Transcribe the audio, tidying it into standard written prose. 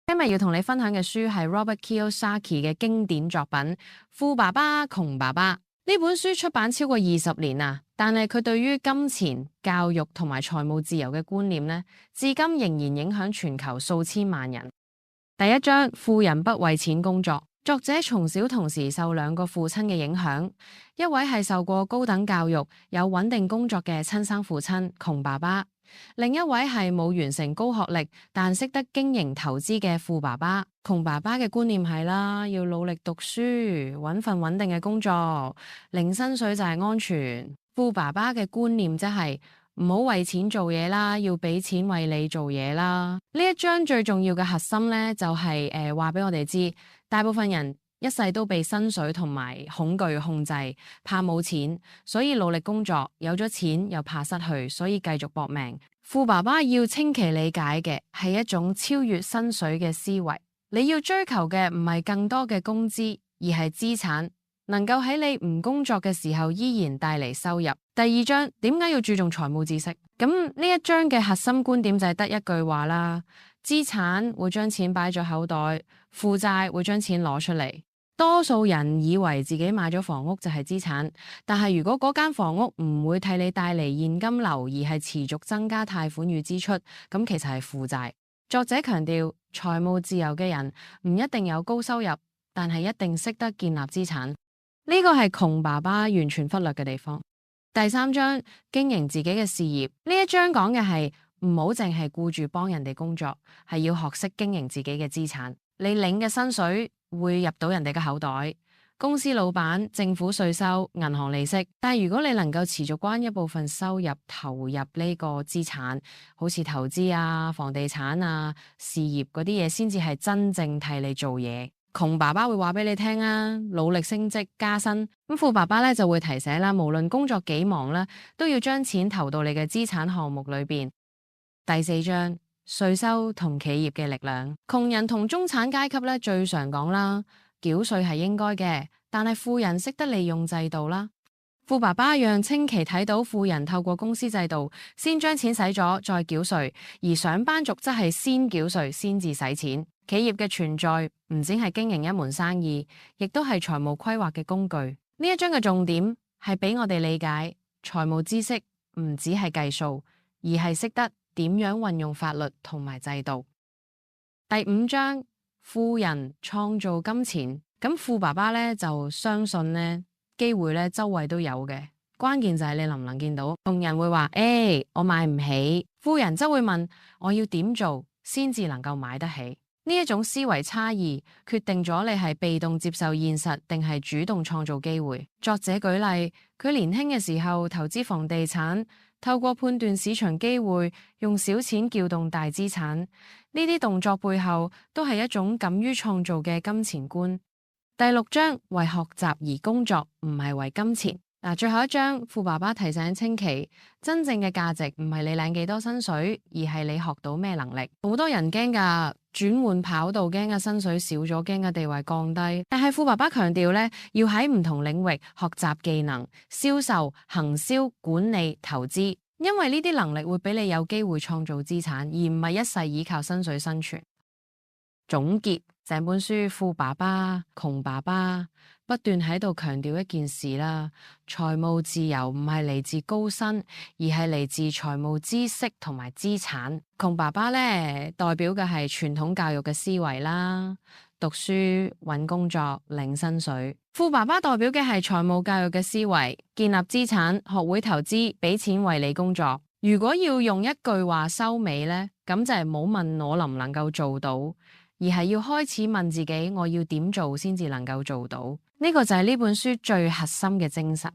今日要同你分享嘅書係 Robert Kiyosaki 嘅經典作品《富爸爸窮爸爸》。呢本書出版超過20年啊，但係佢對於金錢、教育同埋財務自由嘅觀念呢，至今仍然影響全球數千萬人。第一章，富人不為錢工作。作者從小同時受兩個父親嘅影響，一位係受過高等教育、有穩定工作嘅親生父親窮爸爸，另一位係冇完成高學歷但識得經營投資嘅富爸爸。窮爸爸嘅觀念係啦，要努力讀書，搵份穩定嘅工作，零薪水就係安全。富爸爸嘅觀念即係唔好為錢做嘢啦，要俾錢為你做嘢啦。呢一章最重要嘅核心呢，就係話俾我哋知，大部分人一世都被薪水同埋恐懼控制，怕冇錢，所以努力工作，有咗錢又怕失去，所以繼續搏命。富爸爸要清奇理解嘅係一種超越薪水嘅思維，你要追求嘅唔係更多嘅工資，而係資產，能夠喺你唔工作嘅時候依然帶嚟收入。第二章，點解要注重財務知識？咁呢一章嘅核心觀點就係得一句話啦：資產會將錢擺咗口袋，負債會將錢攞出嚟。多數人以為自己買咗房屋就係資產，但係如果嗰間房屋唔會替你帶嚟現金流，而係持續增加貸款與支出，咁其實係負債。作者強調，財務自由嘅人唔一定有高收入，但係一定識得建立資產。呢個係窮爸爸完全忽略嘅地方。第三章，經營自己嘅事業。呢一章講嘅係唔好淨係顧住幫人哋工作，係要學識經營自己嘅資產。你領嘅薪水會入到人哋嘅口袋，公司老闆、政府稅收、銀行利息。但係如果你能夠持續關一部分收入投入呢個資產，好似投資啊、房地產啊、事業嗰啲嘢，先至係真正替你做嘢。窮爸爸會話俾你聽啊，努力升職加薪。咁富爸爸咧就會提醒啦，無論工作幾忙啦，都要將錢投到你嘅資產項目裏邊。第四章，稅收同企業嘅力量。窮人同中產階級咧最常講啦，繳稅係應該嘅，但係富人識得利用制度啦。富爸爸讓清奇睇到富人透過公司制度先將錢使咗再繳稅，而上班族則係先繳稅先至使錢。企業嘅存在唔止係經營一門生意，亦都係財務規劃嘅工具。呢一章嘅重點係俾我哋理解財務知識唔只係計數，而係識得點樣運用法律同埋制度。第五章，富人創造金錢。咁富爸爸咧就相信咧機會咧周圍都有嘅，關鍵就係你能唔能見到。窮人會話我買唔起，富人則會問我要點做先至能夠買得起。呢一種思維差異決定咗你係被動接受現實定係主動創造機會。作者舉例，佢年輕嘅時候投資房地產，透過判斷市場機會，用小錢撬動大資產。呢啲動作背後都係一種敢於創造嘅金錢觀。第六章，為學習而工作，唔係為金錢。最後一章，富爸爸提醒清奇，真正嘅價值唔係你領幾多薪水，而係你學到咩能力。好多人驚㗎，轉換跑道，驚嘅薪水少咗，驚嘅地位降低。但係富爸爸強調咧，要喺唔同領域學習技能、銷售、行銷、管理、投資，因為呢啲能力會俾你有機會創造資產，而唔係一世依靠薪水生存。總結，整本書《富爸爸窮爸爸》不斷喺度強調一件事啦，財務自由唔係嚟自高薪，而係嚟自財務知識同埋資產。窮爸爸咧代表嘅係傳統教育嘅思維啦，讀書、搵工作、領薪水。富爸爸代表嘅係財務教育嘅思維，建立資產，學會投資，俾錢為你工作。如果要用一句話收尾咧，咁就係冇問我能唔能夠做到，而係要開始問自己，我要點做先至能夠做到。呢個就係呢本書最核心嘅精神。